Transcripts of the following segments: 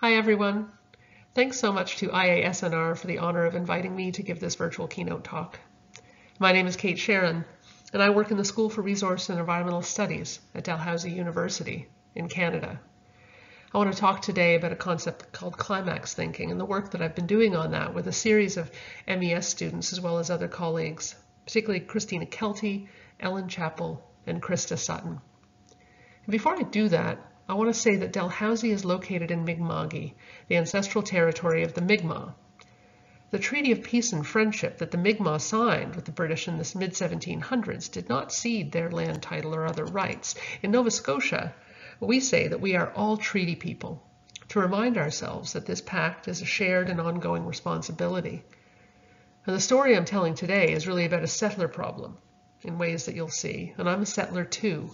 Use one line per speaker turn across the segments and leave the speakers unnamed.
Hi everyone. Thanks so much to IASNR for the honor of inviting me to give this virtual keynote talk. My name is Kate Sherren, and I work in the School for Resource and Environmental Studies at Dalhousie University in Canada. I want to talk today about a concept called Climax thinking and the work that I've been doing on that with a series of MES students as well as other colleagues, particularly Christina Kelty, Ellen Chappell, and Krista Sutton. And before I do that, I want to say that Dalhousie is located in Mi'kma'ki, the ancestral territory of the Mi'kmaq. The Treaty of Peace and Friendship that the Mi'kmaq signed with the British in the mid-1700s did not cede their land title or other rights. In Nova Scotia, we say that we are all treaty people, to remind ourselves that this pact is a shared and ongoing responsibility. And the story I'm telling today is really about a settler problem in ways that you'll see, and I'm a settler too.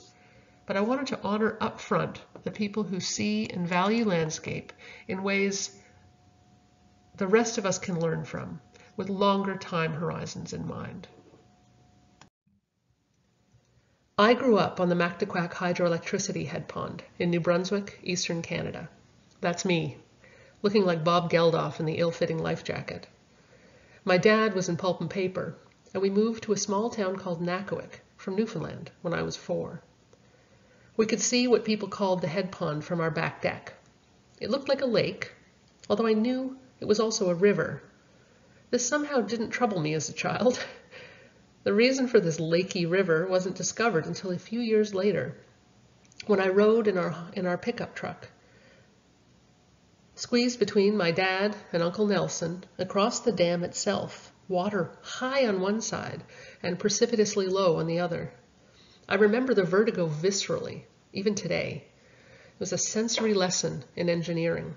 But I wanted to honor up front the people who see and value landscape in ways the rest of us can learn from, with longer time horizons in mind. I grew up on the Mactaquac hydroelectricity head pond in New Brunswick, Eastern Canada. That's me, looking like Bob Geldof in the ill-fitting life jacket. My dad was in pulp and paper, and we moved to a small town called Nakawik from Newfoundland when I was 4. We could see what people called the head pond from our back deck. It looked like a lake, although I knew it was also a river. This somehow didn't trouble me as a child. The reason for this lakey river wasn't discovered until a few years later, when I rode in our pickup truck, squeezed between my dad and Uncle Nelson across the dam itself, water high on one side and precipitously low on the other. I remember the vertigo viscerally, even today. It was a sensory lesson in engineering.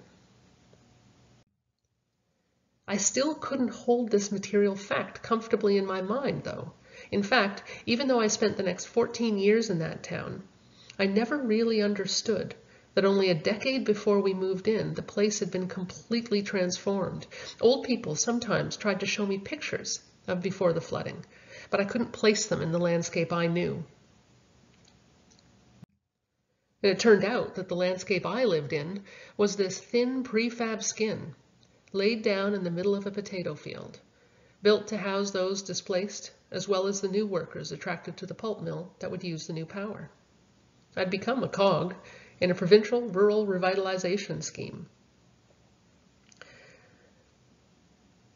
I still couldn't hold this material fact comfortably in my mind, though. In fact, even though I spent the next 14 years in that town, I never really understood that only a decade before we moved in, the place had been completely transformed. Old people sometimes tried to show me pictures of before the flooding, but I couldn't place them in the landscape I knew. And it turned out that the landscape I lived in was this thin prefab skin laid down in the middle of a potato field, built to house those displaced as well as the new workers attracted to the pulp mill that would use the new power. I'd become a cog in a provincial rural revitalization scheme.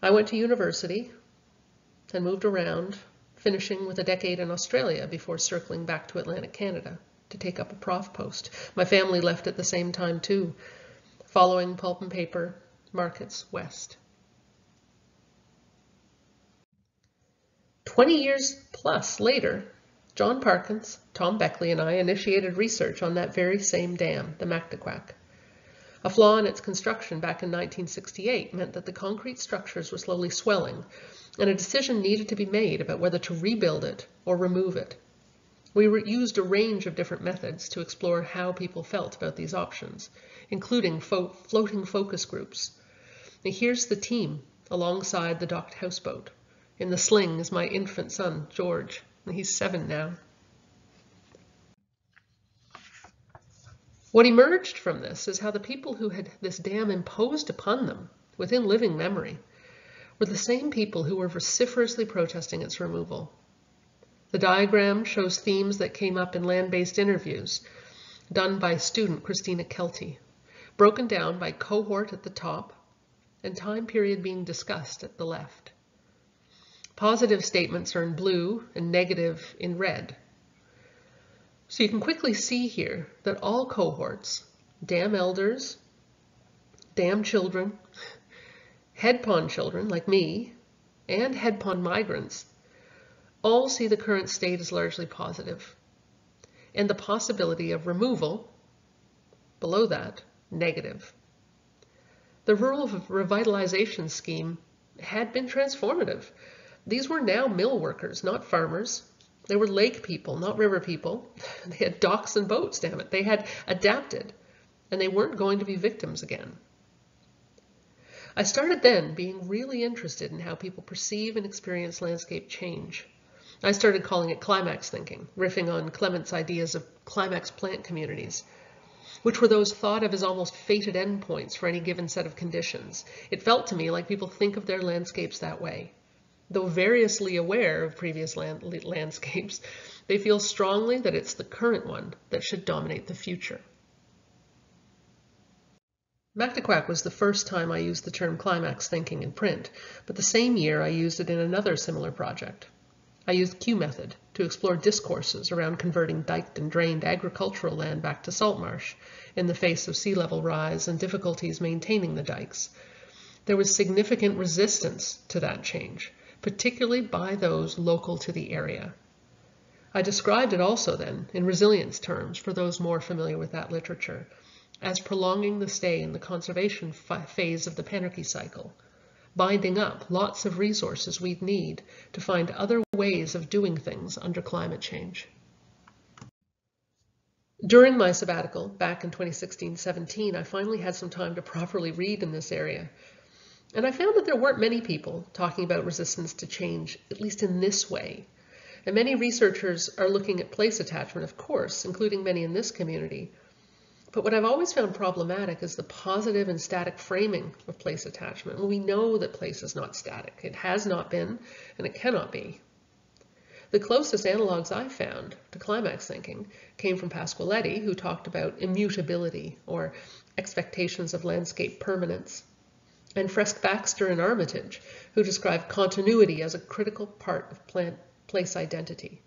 I went to university and moved around, finishing with a decade in Australia before circling back to Atlantic Canada to take up a prof post. My family left at the same time too, following pulp and paper markets west. 20 years plus later, John Parkins, Tom Beckley, and I initiated research on that very same dam, the Mactaquac. A flaw in its construction back in 1968 meant that the concrete structures were slowly swelling, and a decision needed to be made about whether to rebuild it or remove it. We used a range of different methods to explore how people felt about these options, including floating focus groups. And here's the team alongside the docked houseboat. In the sling is my infant son, George, and he's 7 now. What emerged from this is how the people who had this dam imposed upon them within living memory were the same people who were vociferously protesting its removal. The diagram shows themes that came up in land-based interviews done by student Christina Kelty, broken down by cohort at the top and time period being discussed at the left. Positive statements are in blue and negative in red. So you can quickly see here that all cohorts, dam elders, dam children, head pond children like me, and head pond migrants all see the current state as largely positive, and the possibility of removal, below that, negative. The rural revitalization scheme had been transformative. These were now mill workers, not farmers. They were lake people, not river people. They had docks and boats, damn it. They had adapted, and they weren't going to be victims again. I started then being really interested in how people perceive and experience landscape change. I started calling it climax thinking, riffing on Clement's ideas of climax plant communities. which were those thought of as almost fated endpoints for any given set of conditions. It felt to me like people think of their landscapes that way. Though variously aware of previous landscapes, they feel strongly that it's the current one that should dominate the future. Mactaquac was the first time I used the term climax thinking in print, but the same year I used it in another similar project. I used Q method to explore discourses around converting diked and drained agricultural land back to salt marsh in the face of sea level rise and difficulties maintaining the dikes. There was significant resistance to that change, particularly by those local to the area. I described it also then in resilience terms for those more familiar with that literature, as prolonging the stay in the conservation phase of the penarchy cycle, binding up lots of resources we'd need to find other ways of doing things under climate change. During my sabbatical, back in 2016-17, I finally had some time to properly read in this area. And I found that there weren't many people talking about resistance to change, at least in this way. And many researchers are looking at place attachment, of course, including many in this community. But what I've always found problematic is the positive and static framing of place attachment. We know that place is not static. It has not been, and it cannot be. The closest analogs I found to climax thinking came from Pasqualetti, who talked about immutability or expectations of landscape permanence, and Fresk-Baxter and Armitage, who described continuity as a critical part of place identity.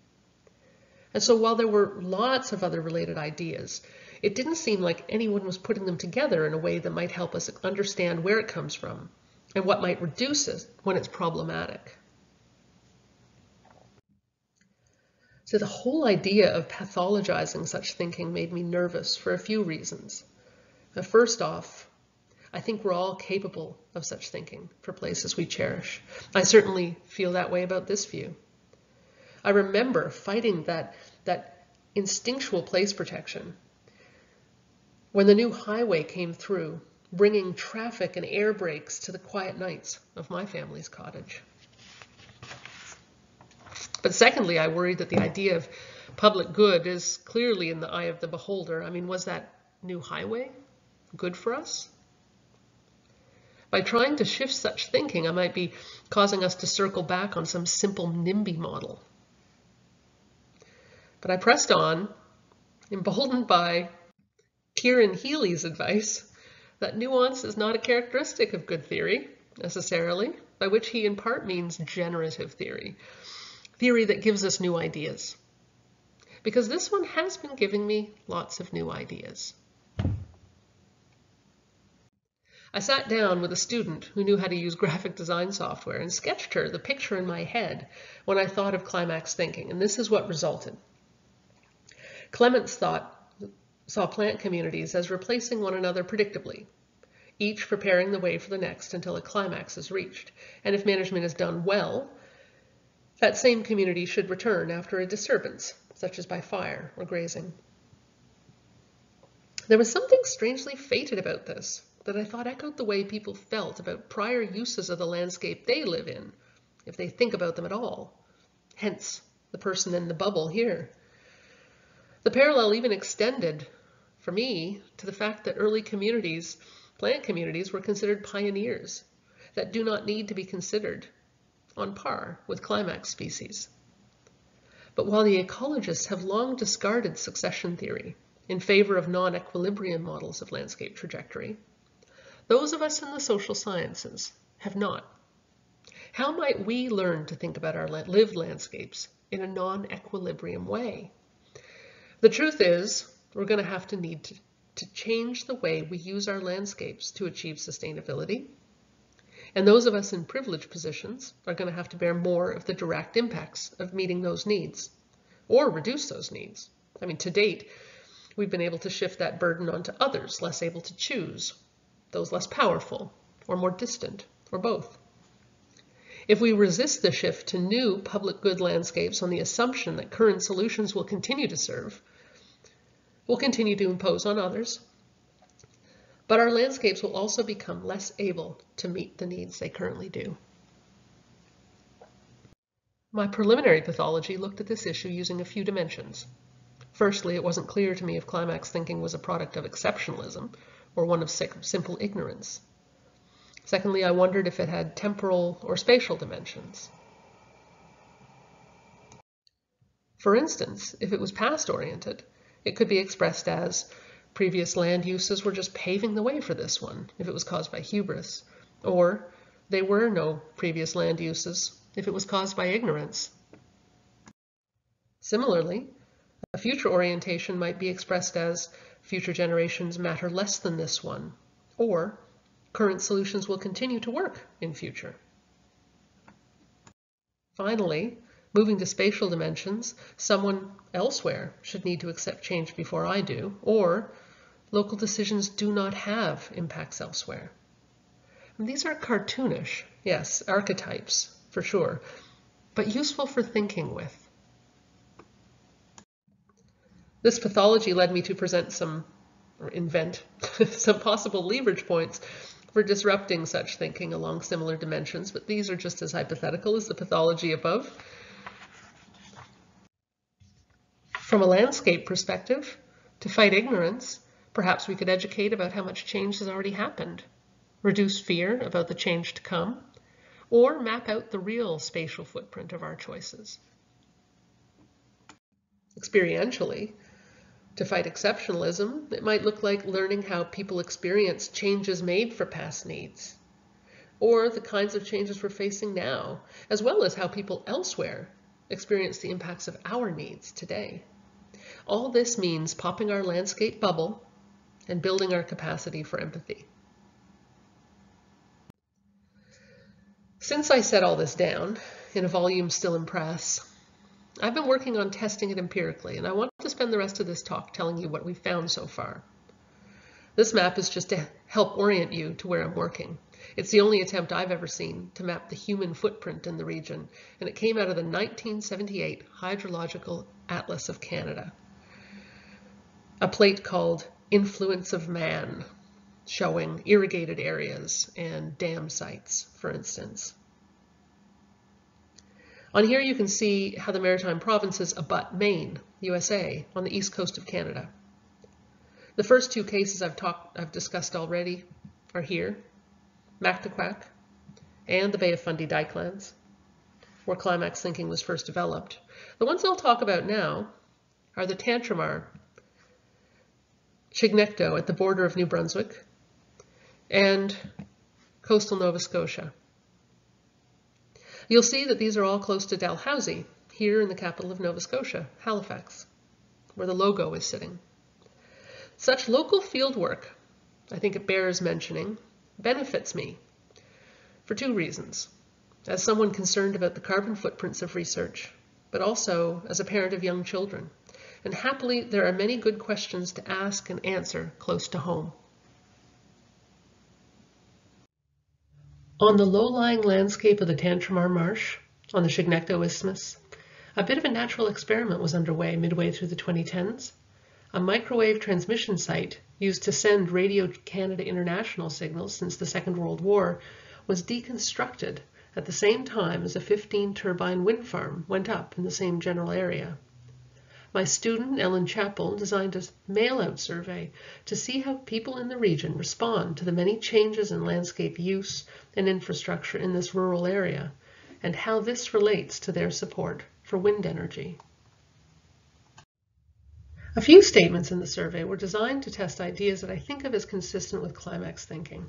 And so while there were lots of other related ideas, it didn't seem like anyone was putting them together in a way that might help us understand where it comes from and what might reduce it when it's problematic. So the whole idea of pathologizing such thinking made me nervous for a few reasons. Now, first off, I think we're all capable of such thinking for places we cherish. I certainly feel that way about this view. I remember fighting that instinctual place protection when the new highway came through, bringing traffic and air brakes to the quiet nights of my family's cottage. But secondly, I worried that the idea of public good is clearly in the eye of the beholder. I mean, was that new highway good for us? By trying to shift such thinking, I might be causing us to circle back on some simple NIMBY model. But I pressed on, emboldened by Kieran Healy's advice that nuance is not a characteristic of good theory, necessarily, by which he in part means generative theory, theory that gives us new ideas. Because this one has been giving me lots of new ideas. I sat down with a student who knew how to use graphic design software and sketched her the picture in my head when I thought of climax thinking, and this is what resulted. Clements saw plant communities as replacing one another predictably, each preparing the way for the next until a climax is reached. And if management is done well, that same community should return after a disturbance, such as by fire or grazing. There was something strangely fated about this that I thought echoed the way people felt about prior uses of the landscape they live in, if they think about them at all. Hence, the person in the bubble here. The parallel even extended, for me, to the fact that early communities, plant communities, were considered pioneers that do not need to be considered on par with climax species. But while the ecologists have long discarded succession theory in favor of non-equilibrium models of landscape trajectory, those of us in the social sciences have not. How might we learn to think about our lived landscapes in a non-equilibrium way? The truth is, we're going to have to need to change the way we use our landscapes to achieve sustainability. And those of us in privileged positions are going to have to bear more of the direct impacts of meeting those needs, or reduce those needs. I mean, to date, we've been able to shift that burden onto others less able to choose, those less powerful, or more distant, or both. If we resist the shift to new public good landscapes on the assumption that current solutions will continue to serve, we'll continue to impose on others, but our landscapes will also become less able to meet the needs they currently do. My preliminary pathology looked at this issue using a few dimensions. Firstly, it wasn't clear to me if Climax thinking was a product of exceptionalism or one of simple ignorance. Secondly, I wondered if it had temporal or spatial dimensions. For instance, if it was past-oriented, it could be expressed as previous land uses were just paving the way for this one, if it was caused by hubris, or there were no previous land uses, if it was caused by ignorance. Similarly, a future orientation might be expressed as future generations matter less than this one, or current solutions will continue to work in future. Finally, moving to spatial dimensions, someone elsewhere should need to accept change before I do, or local decisions do not have impacts elsewhere. And these are cartoonish, yes, archetypes for sure, but useful for thinking with. This pathology led me to present some possible leverage points for disrupting such thinking along similar dimensions, but these are just as hypothetical as the pathology above. From a landscape perspective, to fight ignorance, perhaps we could educate about how much change has already happened, reduce fear about the change to come, or map out the real spatial footprint of our choices. Experientially, to fight exceptionalism, it might look like learning how people experience changes made for past needs, or the kinds of changes we're facing now, as well as how people elsewhere experience the impacts of our needs today. All this means popping our landscape bubble and building our capacity for empathy. Since I set all this down in a volume still in press, I've been working on testing it empirically, and I want to spend the rest of this talk telling you what we've found so far. This map is just to help orient you to where I'm working. It's the only attempt I've ever seen to map the human footprint in the region, and it came out of the 1978 Hydrological Atlas of Canada, a plate called Influence of Man, showing irrigated areas and dam sites, for instance. On here you can see how the Maritime Provinces abut Maine, USA, on the east coast of Canada. The first two cases I've discussed already are here, Mactaquac and the Bay of Fundy Dykelands, where Climax thinking was first developed. The ones I'll talk about now are the Tantramar, Chignecto at the border of New Brunswick, and coastal Nova Scotia. You'll see that these are all close to Dalhousie, here in the capital of Nova Scotia, Halifax, where the logo is sitting. Such local field work, I think it bears mentioning, benefits me for two reasons. As someone concerned about the carbon footprints of research, but also as a parent of young children. And happily, there are many good questions to ask and answer close to home. On the low-lying landscape of the Tantramar Marsh, on the Chignecto Isthmus, a bit of a natural experiment was underway midway through the 2010s. A microwave transmission site used to send Radio Canada International signals since the Second World War was deconstructed at the same time as a 15-turbine wind farm went up in the same general area. My student, Ellen Chappell, designed a mail-out survey to see how people in the region respond to the many changes in landscape use and infrastructure in this rural area, and how this relates to their support for wind energy. A few statements in the survey were designed to test ideas that I think of as consistent with Climax thinking,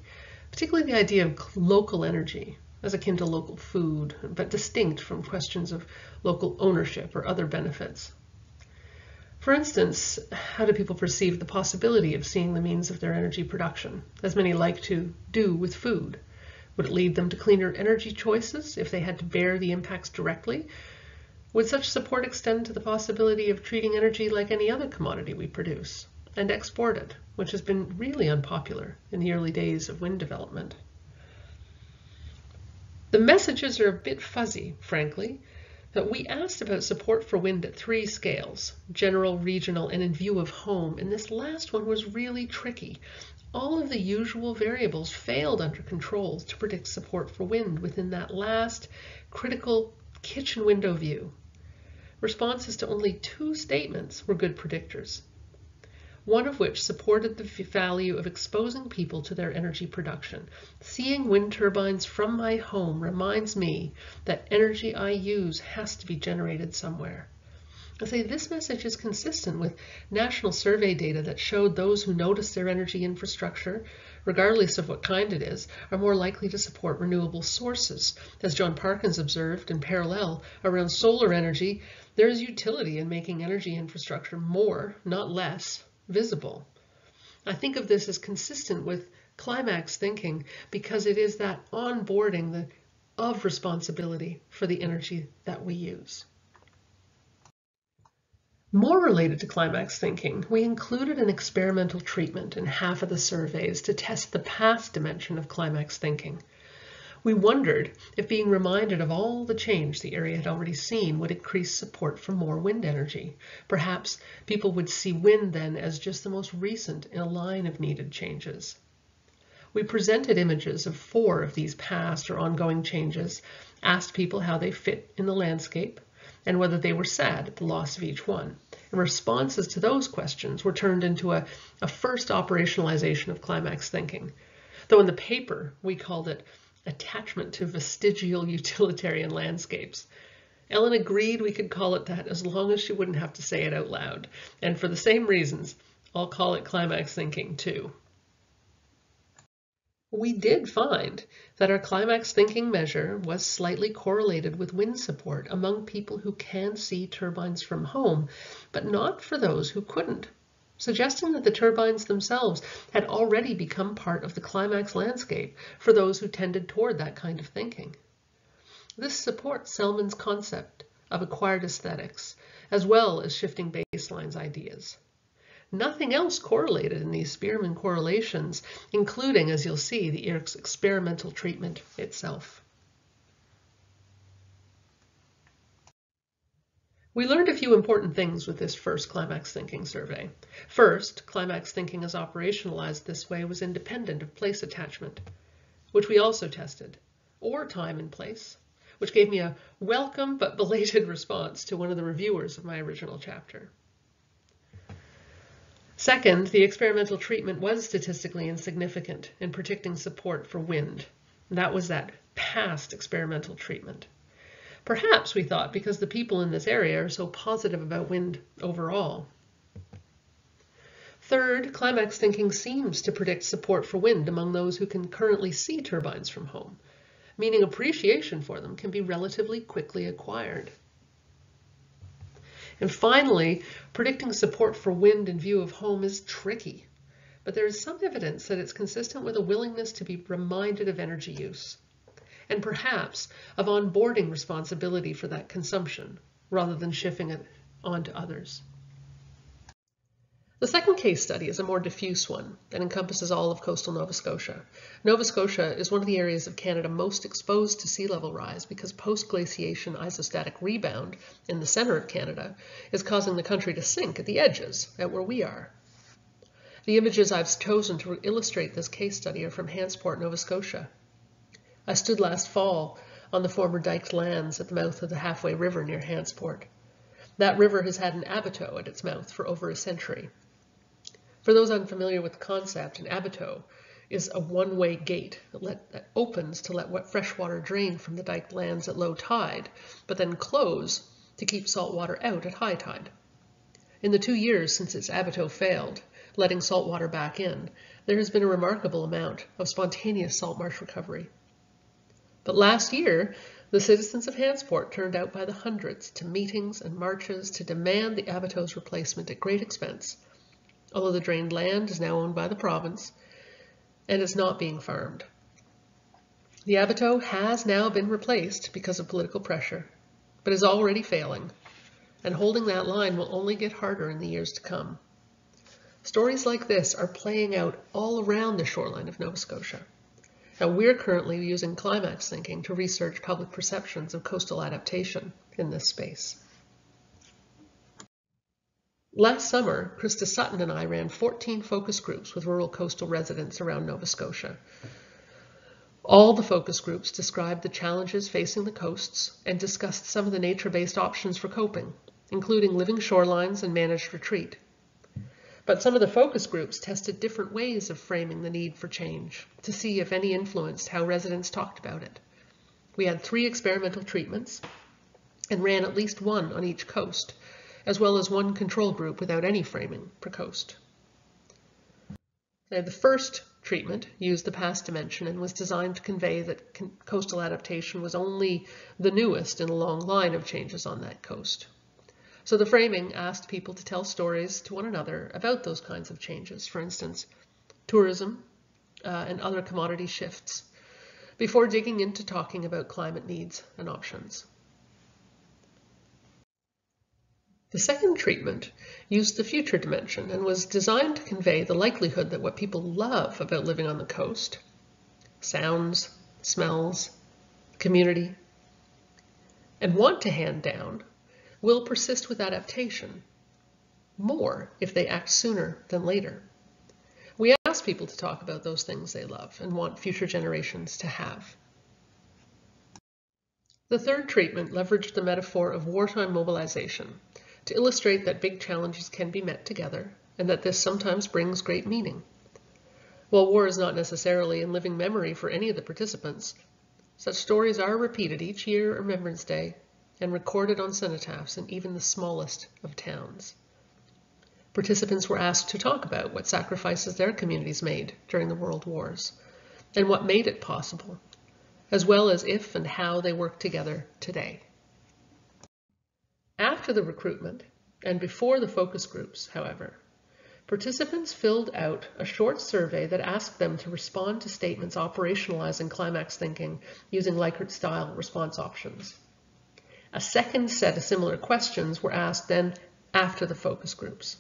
particularly the idea of local energy, as akin to local food, but distinct from questions of local ownership or other benefits. For instance, how do people perceive the possibility of seeing the means of their energy production, as many like to do with food? Would it lead them to cleaner energy choices if they had to bear the impacts directly? Would such support extend to the possibility of treating energy like any other commodity we produce and export it, which has been really unpopular in the early days of wind development? The messages are a bit fuzzy, frankly. But we asked about support for wind at 3 scales, general, regional, and in view of home, and this last one was really tricky. All of the usual variables failed under controls to predict support for wind within that last critical kitchen window view. responses to only 2 statements were good predictors, one of which supported the value of exposing people to their energy production. Seeing wind turbines from my home reminds me that energy I use has to be generated somewhere. I say this message is consistent with national survey data that showed those who notice their energy infrastructure, regardless of what kind it is, are more likely to support renewable sources. As John Parkins observed, in parallel, around solar energy, there is utility in making energy infrastructure more, not less, visible. I think of this as consistent with Climax thinking because it is that onboarding of responsibility for the energy that we use. More related to Climax thinking, we included an experimental treatment in half of the surveys to test the past dimension of Climax thinking. We wondered if being reminded of all the change the area had already seen would increase support for more wind energy. Perhaps people would see wind then as just the most recent in a line of needed changes. We presented images of 4 of these past or ongoing changes, asked people how they fit in the landscape, and whether they were sad at the loss of each one. And responses to those questions were turned into a first operationalization of Climax thinking. Though in the paper, we called it attachment to vestigial utilitarian landscapes. Ellen agreed we could call it that as long as she wouldn't have to say it out loud. And for the same reasons, I'll call it Climax thinking too. We did find that our Climax thinking measure was slightly correlated with wind support among people who can see turbines from home, but not for those who couldn't, suggesting that the turbines themselves had already become part of the Climax landscape for those who tended toward that kind of thinking. This supports Selman's concept of acquired aesthetics, as well as shifting baselines ideas. Nothing else correlated in these Spearman correlations, including, as you'll see, the experimental treatment itself. We learned a few important things with this first Climax thinking survey. First, Climax thinking as operationalized this way was independent of place attachment, which we also tested, or time and place, which gave me a welcome but belated response to one of the reviewers of my original chapter. Second, the experimental treatment was statistically insignificant in predicting support for wind. That was that past experimental treatment. Perhaps, we thought, because the people in this area are so positive about wind overall. Third, Climax thinking seems to predict support for wind among those who can currently see turbines from home, meaning appreciation for them can be relatively quickly acquired. And finally, predicting support for wind in view of home is tricky, but there is some evidence that it's consistent with a willingness to be reminded of energy use, and perhaps of onboarding responsibility for that consumption, rather than shifting it onto others. The second case study is a more diffuse one that encompasses all of coastal Nova Scotia. Nova Scotia is one of the areas of Canada most exposed to sea level rise because post-glaciation isostatic rebound in the center of Canada is causing the country to sink at the edges, at where we are. The images I've chosen to illustrate this case study are from Hansport, Nova Scotia. I stood last fall on the former diked lands at the mouth of the Halfway River near Hansport. That river has had an abateau at its mouth for over a century. For those unfamiliar with the concept, an abateau is a one-way gate that opens to let fresh water drain from the diked lands at low tide, but then close to keep salt water out at high tide. In the 2 years since its abateau failed, letting salt water back in, there has been a remarkable amount of spontaneous salt marsh recovery. But last year, the citizens of Hansport turned out by the hundreds to meetings and marches to demand the abateau's replacement at great expense, although the drained land is now owned by the province and is not being farmed. The abateau has now been replaced because of political pressure, but is already failing, and holding that line will only get harder in the years to come. Stories like this are playing out all around the shoreline of Nova Scotia. Now, we're currently using Climax thinking to research public perceptions of coastal adaptation in this space. Last summer, Krista Sutton and I ran 14 focus groups with rural coastal residents around Nova Scotia. All the focus groups described the challenges facing the coasts and discussed some of the nature-based options for coping, including living shorelines and managed retreat. But some of the focus groups tested different ways of framing the need for change to see if any influenced how residents talked about it. We had 3 experimental treatments and ran at least 1 on each coast, as well as 1 control group without any framing per coast. Now, the first treatment used the past dimension and was designed to convey that coastal adaptation was only the newest in a long line of changes on that coast. So the framing asked people to tell stories to one another about those kinds of changes, for instance, tourism and other commodity shifts, before digging into talking about climate needs and options. The second treatment used the future dimension and was designed to convey the likelihood that what people love about living on the coast, sounds, smells, community, and want to hand down, will persist with adaptation more if they act sooner than later. We ask people to talk about those things they love and want future generations to have. The third treatment leveraged the metaphor of wartime mobilization to illustrate that big challenges can be met together and that this sometimes brings great meaning. While war is not necessarily in living memory for any of the participants, such stories are repeated each year at Remembrance Day and recorded on cenotaphs in even the smallest of towns. Participants were asked to talk about what sacrifices their communities made during the World Wars and what made it possible, as well as if and how they work together today. After the recruitment and before the focus groups, however, participants filled out a short survey that asked them to respond to statements operationalizing Climax thinking using Likert-style response options. A second set of similar questions were asked then after the focus groups.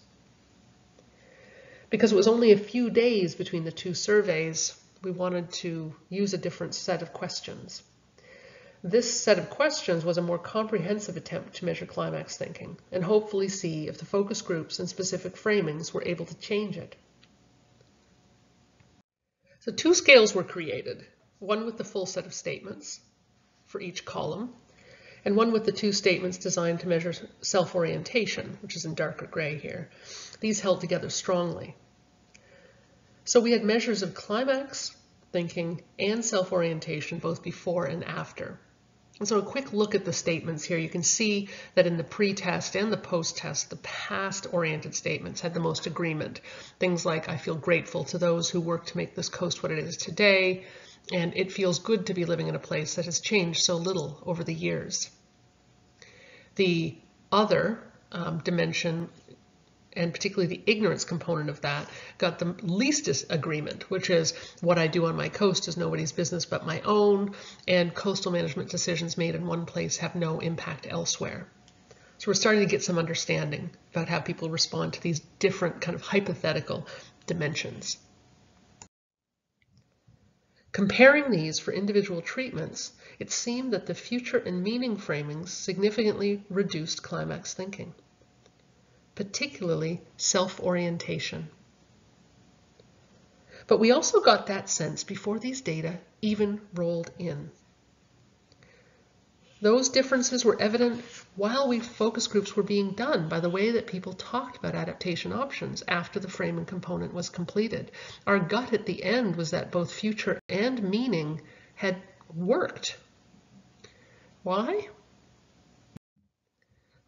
Because it was only a few days between the 2 surveys, we wanted to use a different set of questions. This set of questions was a more comprehensive attempt to measure Climax thinking and hopefully see if the focus groups and specific framings were able to change it. So 2 scales were created, one with the full set of statements for each column, and one with the 2 statements designed to measure self-orientation, which is in darker gray here. These held together strongly. So we had measures of Climax thinking and self-orientation both before and after. And so a quick look at the statements here. You can see that in the pre-test and the post-test, the past-oriented statements had the most agreement. Things like, I feel grateful to those who work to make this coast what it is today, and it feels good to be living in a place that has changed so little over the years. The other dimension, and particularly the ignorance component of that, got the least agreement, which is what I do on my coast is nobody's business but my own, and coastal management decisions made in one place have no impact elsewhere. So we're starting to get some understanding about how people respond to these different kind of hypothetical dimensions. Comparing these for individual treatments, it seemed that the future and meaning framings significantly reduced Climax thinking, particularly self-orientation. But we also got that sense before these data even rolled in. Those differences were evident while focus groups were being done by the way that people talked about adaptation options after the framing component was completed. Our gut at the end was that both future and meaning had worked. Why?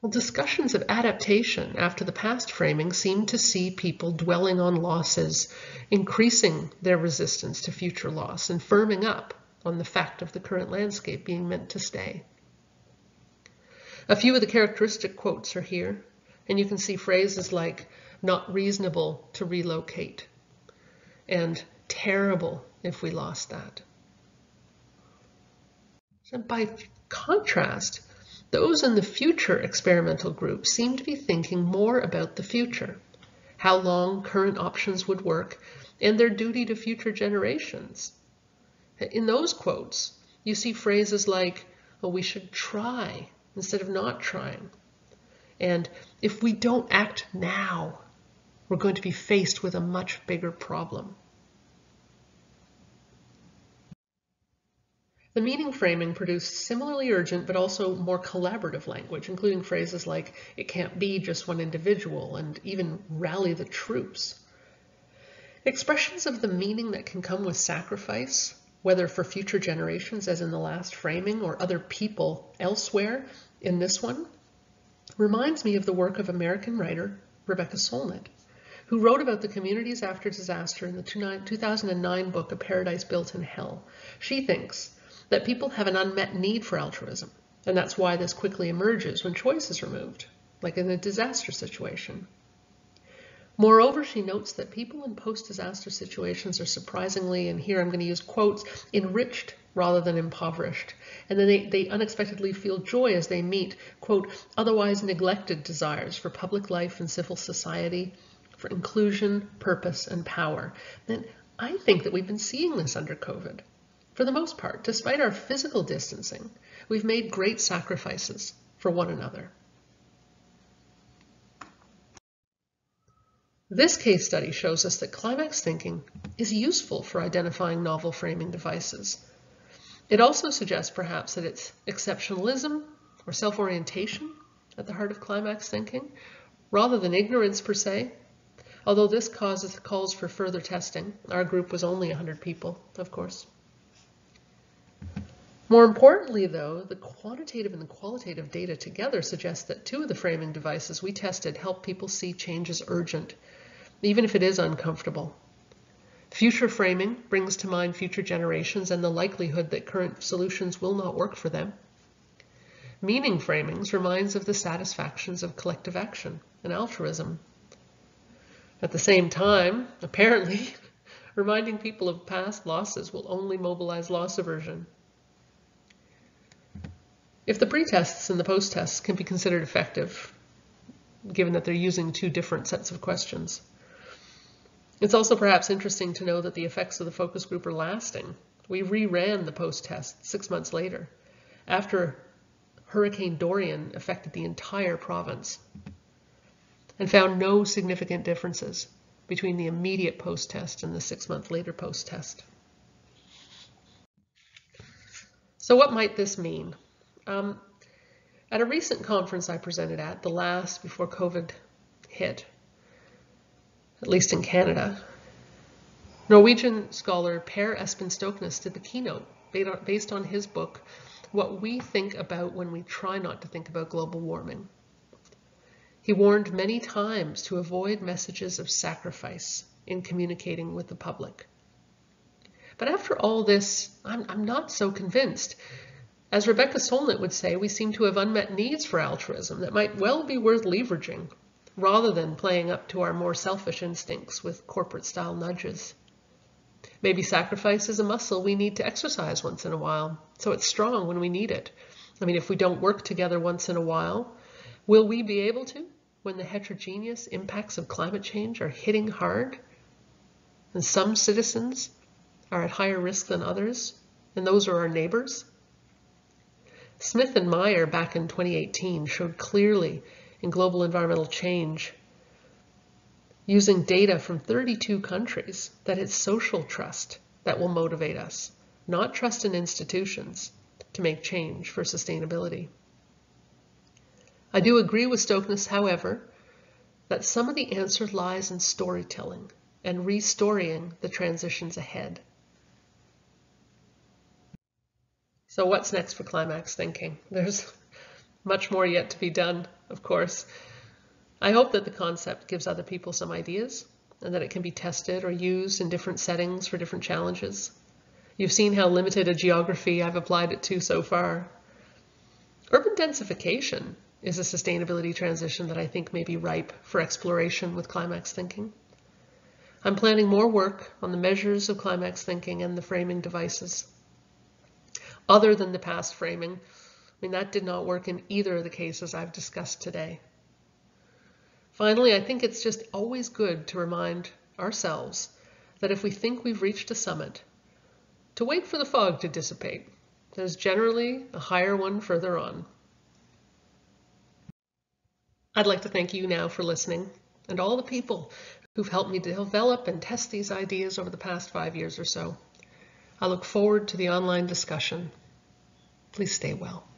Well, discussions of adaptation after the past framing seemed to see people dwelling on losses, increasing their resistance to future loss, and firming up on the fact of the current landscape being meant to stay. A few of the characteristic quotes are here, and you can see phrases like not reasonable to relocate and terrible if we lost that. And by contrast, those in the future experimental group seem to be thinking more about the future, how long current options would work, and their duty to future generations. In those quotes, you see phrases like, well, we should try instead of not trying. And if we don't act now, we're going to be faced with a much bigger problem. The meaning framing produced similarly urgent but also more collaborative language, including phrases like, "it can't be just one individual," and even "rally the troops." Expressions of the meaning that can come with sacrifice, whether for future generations as in the last framing or other people elsewhere in this one, reminds me of the work of American writer Rebecca Solnit, who wrote about the communities after disaster in the 2009 book, A Paradise Built in Hell. She thinks that people have an unmet need for altruism, and that's why this quickly emerges when choice is removed, like in a disaster situation. Moreover, she notes that people in post-disaster situations are surprisingly, and here I'm going to use quotes, enriched rather than impoverished. And then they unexpectedly feel joy as they meet, quote, otherwise neglected desires for public life and civil society, for inclusion, purpose, and power. And I think that we've been seeing this under COVID. For the most part, despite our physical distancing, we've made great sacrifices for one another. This case study shows us that climax thinking is useful for identifying novel framing devices. It also suggests perhaps that it's exceptionalism or self-orientation at the heart of climax thinking, rather than ignorance per se, although this calls for further testing. Our group was only 100 people, of course. More importantly, though, the quantitative and the qualitative data together suggest that 2 of the framing devices we tested help people see change as urgent, even if it is uncomfortable. Future framing brings to mind future generations and the likelihood that current solutions will not work for them. Meaning framings reminds of the satisfactions of collective action and altruism. At the same time, apparently, reminding people of past losses will only mobilize loss aversion. If the pre-tests and the post-tests can be considered effective, given that they're using 2 different sets of questions, it's also perhaps interesting to know that the effects of the focus group are lasting. We reran the post-test 6 months later, after Hurricane Dorian affected the entire province, and found no significant differences between the immediate post-test and the 6-month later post-test. So what might this mean? At a recent conference I presented at, the last before COVID hit, at least in Canada, Norwegian scholar Per Espen Stoknes did the keynote based on his book, What We Think About When We Try Not to Think About Global Warming. He warned many times to avoid messages of sacrifice in communicating with the public. But after all this, I'm not so convinced. As Rebecca Solnit would say, we seem to have unmet needs for altruism that might well be worth leveraging, rather than playing up to our more selfish instincts with corporate-style nudges. Maybe sacrifice is a muscle we need to exercise once in a while, so it's strong when we need it. I mean, if we don't work together once in a while, will we be able to when the heterogeneous impacts of climate change are hitting hard, and some citizens are at higher risk than others, and those are our neighbors? Smith and Meyer back in 2018 showed clearly in Global Environmental Change, using data from 32 countries, that it's social trust that will motivate us, not trust in institutions, to make change for sustainability. I do agree with Stoknes, however, that some of the answer lies in storytelling and restorying the transitions ahead. So what's next for climax thinking? There's much more yet to be done, of course. I hope that the concept gives other people some ideas and that it can be tested or used in different settings for different challenges. You've seen how limited a geography I've applied it to so far. Urban densification is a sustainability transition that I think may be ripe for exploration with climax thinking. I'm planning more work on the measures of climax thinking and the framing devices. Other than the past framing, I mean, that did not work in either of the cases I've discussed today. Finally, I think it's just always good to remind ourselves that if we think we've reached a summit, to wait for the fog to dissipate. There's generally a higher one further on. I'd like to thank you now for listening, and all the people who've helped me develop and test these ideas over the past 5 years or so. I look forward to the online discussion. Please stay well.